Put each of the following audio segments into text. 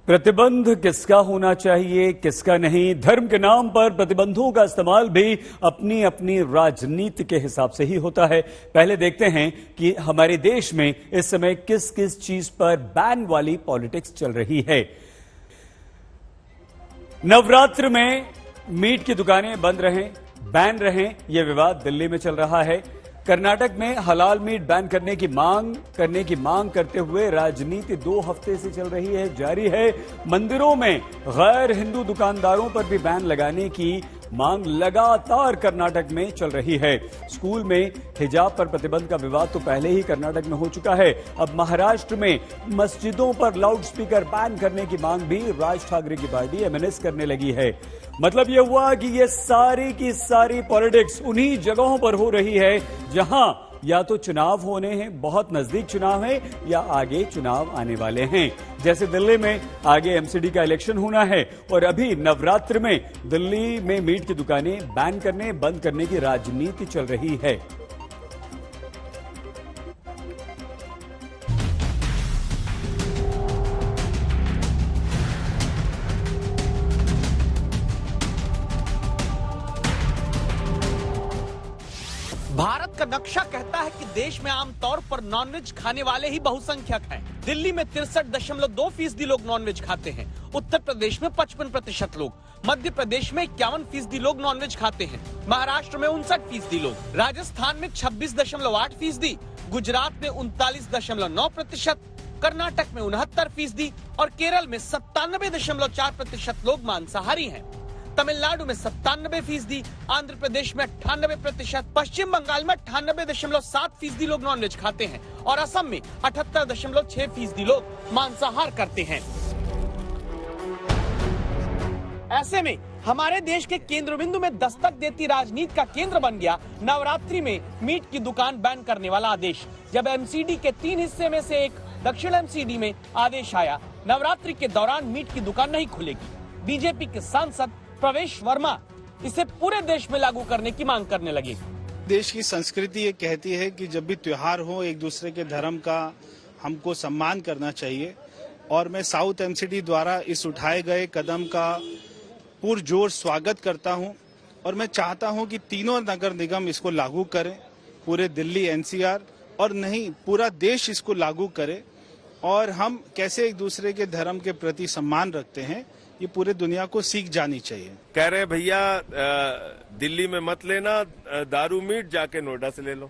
प्रतिबंध किसका होना चाहिए, किसका नहीं, धर्म के नाम पर प्रतिबंधों का इस्तेमाल भी अपनी अपनी राजनीति के हिसाब से ही होता है। पहले देखते हैं कि हमारे देश में इस समय किस किस चीज पर बैन वाली पॉलिटिक्स चल रही है। नवरात्र में मीट की दुकानें बंद रहें, बैन रहें, यह विवाद दिल्ली में चल रहा है। कर्नाटक में हलाल मीट बैन करने की मांग करते हुए राजनीति 2 हफ्ते से चल रही है, जारी है। मंदिरों में गैर हिंदू दुकानदारों पर भी बैन लगाने की मांग लगातार कर्नाटक में चल रही है। स्कूल में हिजाब पर प्रतिबंध का विवाद तो पहले ही कर्नाटक में हो चुका है। अब महाराष्ट्र में मस्जिदों पर लाउडस्पीकर बैन करने की मांग भी राज ठाकरे की पार्टी एमएनएस करने लगी है। मतलब यह हुआ कि ये सारी की सारी पॉलिटिक्स उन्हीं जगहों पर हो रही है जहां या तो चुनाव होने हैं, बहुत नजदीक चुनाव है, या आगे चुनाव आने वाले हैं। जैसे दिल्ली में आगे एमसीडी का इलेक्शन होना है और अभी नवरात्र में दिल्ली में मीट की दुकानें बैन करने, बंद करने की राजनीति चल रही है। भारत का नक्शा कहता है कि देश में आमतौर पर नॉनवेज खाने वाले ही बहुसंख्यक हैं। दिल्ली में 63.2% लोग नॉनवेज खाते हैं। उत्तर प्रदेश में 55% लोग, मध्य प्रदेश में 51% लोग नॉनवेज खाते हैं, महाराष्ट्र में 59% लोग, राजस्थान में 26.8%, गुजरात में 39.9%, कर्नाटक में 69% और केरल में 97.4% लोग मांसाहारी हैं। तमिलनाडु में 97%, आंध्र प्रदेश में 98%, पश्चिम बंगाल में 98.7% लोग नॉनवेज खाते हैं और असम में 78.6% लोग मांसाहार करते हैं। ऐसे में हमारे देश के केंद्र बिंदु में दस्तक देती राजनीति का केंद्र बन गया नवरात्रि में मीट की दुकान बैन करने वाला आदेश। जब एमसीडी के 3 हिस्से में से एक दक्षिण एमसीडी में आदेश आया, नवरात्रि के दौरान मीट की दुकान नहीं खुलेगी। बीजेपी के सांसद प्रवेश वर्मा इसे पूरे देश में लागू करने की मांग करने लगे। देश की संस्कृति ये कहती है कि जब भी त्योहार हो, एक दूसरे के धर्म का हमको सम्मान करना चाहिए और मैं साउथ एमसीडी द्वारा इस उठाए गए कदम का पुरजोर स्वागत करता हूं और मैं चाहता हूं कि तीनों नगर निगम इसको लागू करें, पूरे दिल्ली एनसीआर और नहीं पूरा देश इसको लागू करे और हम कैसे एक दूसरे के धर्म के प्रति सम्मान रखते हैं ये पूरे दुनिया को सीख जानी चाहिए। कह रहे भैया दिल्ली में मत लेना दारू मीट, जाके नोएडा से ले लो।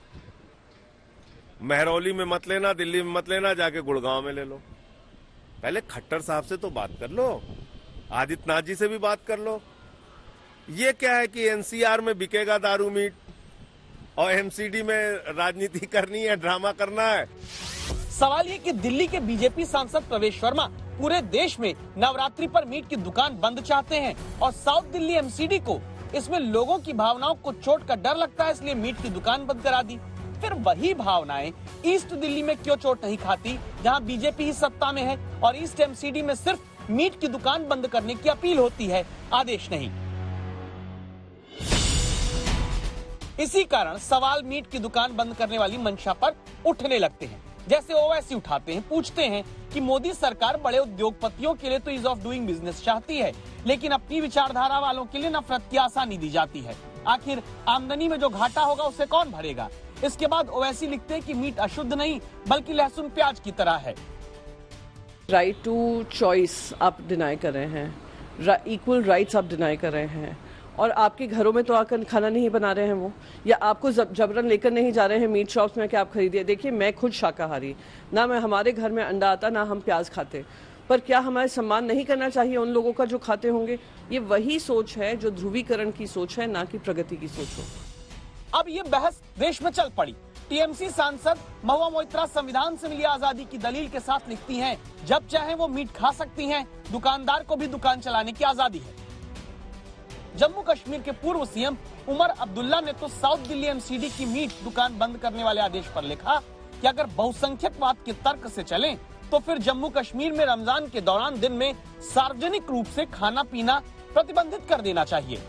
महरौली में मत लेना, दिल्ली में मत लेना, जाके गुड़गांव में ले लो। पहले खट्टर साहब से तो बात कर लो, आदित्यनाथ जी से भी बात कर लो। ये क्या है कि एनसीआर में बिकेगा दारू मीट और एमसीडी में राजनीति करनी है, ड्रामा करना है। सवाल ये कि दिल्ली के बीजेपी सांसद प्रवेश वर्मा पूरे देश में नवरात्रि पर मीट की दुकान बंद चाहते हैं और साउथ दिल्ली एमसीडी को इसमें लोगों की भावनाओं को चोट का डर लगता है, इसलिए मीट की दुकान बंद करा दी। फिर वही भावनाएं ईस्ट दिल्ली में क्यों चोट नहीं खाती, जहां बीजेपी ही सत्ता में है और ईस्ट एमसीडी में सिर्फ मीट की दुकान बंद करने की अपील होती है, आदेश नहीं। इसी कारण सवाल मीट की दुकान बंद करने वाली मंशा पर उठने लगते हैं। जैसे ओवैसी उठाते हैं, पूछते हैं कि मोदी सरकार बड़े उद्योगपतियों के लिए तो ईज ऑफ डूइंग बिजनेस चाहती है, लेकिन अपनी विचारधारा वालों के लिए नफरत की आसानी दी जाती है। आखिर आमदनी में जो घाटा होगा उसे कौन भरेगा? इसके बाद ओवैसी लिखते हैं कि मीट अशुद्ध नहीं बल्कि लहसुन प्याज की तरह है। राइट टू चॉइस आप डिनाई कर रहे हैं, इक्वल राइट्स आप डिनाई कर रहे हैं और आपके घरों में तो आकर खाना नहीं बना रहे हैं वो, या आपको जबरन लेकर नहीं जा रहे हैं मीट शॉप्स में कि आप खरीदिए। देखिए मैं खुद शाकाहारी, ना मैं हमारे घर में अंडा आता ना हम प्याज खाते, पर क्या हमारे सम्मान नहीं करना चाहिए उन लोगों का जो खाते होंगे? ये वही सोच है जो ध्रुवीकरण की सोच है, ना कि प्रगति की सोच हो। अब ये बहस देश में चल पड़ी। टीएमसी सांसद महुआ मोइत्रा संविधान से मिली आजादी की दलील के साथ लिखती हैं, जब चाहे वो मीट खा सकती हैं, दुकानदार को भी दुकान चलाने की आजादी है। जम्मू कश्मीर के पूर्व सीएम उमर अब्दुल्ला ने तो साउथ दिल्ली एमसीडी की मीट दुकान बंद करने वाले आदेश पर लिखा कि अगर बहुसंख्यकवाद के तर्क से चलें तो फिर जम्मू कश्मीर में रमजान के दौरान दिन में सार्वजनिक रूप से खाना पीना प्रतिबंधित कर देना चाहिए।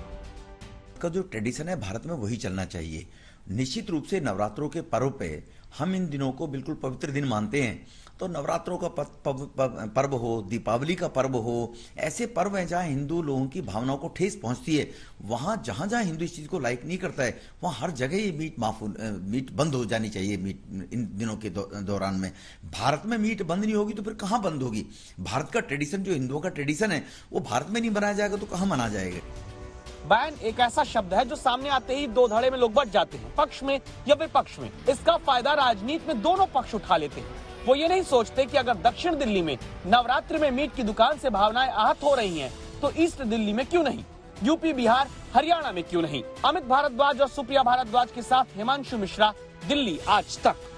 का जो ट्रेडिशन है भारत में वही चलना चाहिए। निश्चित रूप से नवरात्रों के पर्व पे हम इन दिनों को बिल्कुल पवित्र दिन मानते हैं तो नवरात्रों का पर्व हो, दीपावली का पर्व हो, ऐसे पर्व हैं जहां हिंदू लोगों की भावनाओं को ठेस पहुंचती है। वहां जहां जहां हिंदू इस चीज को लाइक नहीं करता है, वहां हर जगह ये मीट बंद हो जानी चाहिए। मीट इन दिनों के दौरान में भारत में मीट बंद नहीं होगी तो फिर कहां बंद होगी? भारत का ट्रेडिशन, जो हिंदुओं का ट्रेडिशन है, वो भारत में नहीं बनाया जाएगा तो कहां मनाया जाएगा? बैन एक ऐसा शब्द है जो सामने आते ही दो धड़े में लोग बट जाते हैं, पक्ष में या विपक्ष में। इसका फायदा राजनीति में दोनों पक्ष उठा लेते हैं। वो ये नहीं सोचते कि अगर दक्षिण दिल्ली में नवरात्रि में मीट की दुकान से भावनाएं आहत हो रही हैं, तो ईस्ट दिल्ली में क्यों नहीं, यूपी, बिहार, हरियाणा में क्यों नहीं। अमित भारद्वाज और सुप्रिया भारद्वाज के साथ हिमांशु मिश्रा, दिल्ली आज तक।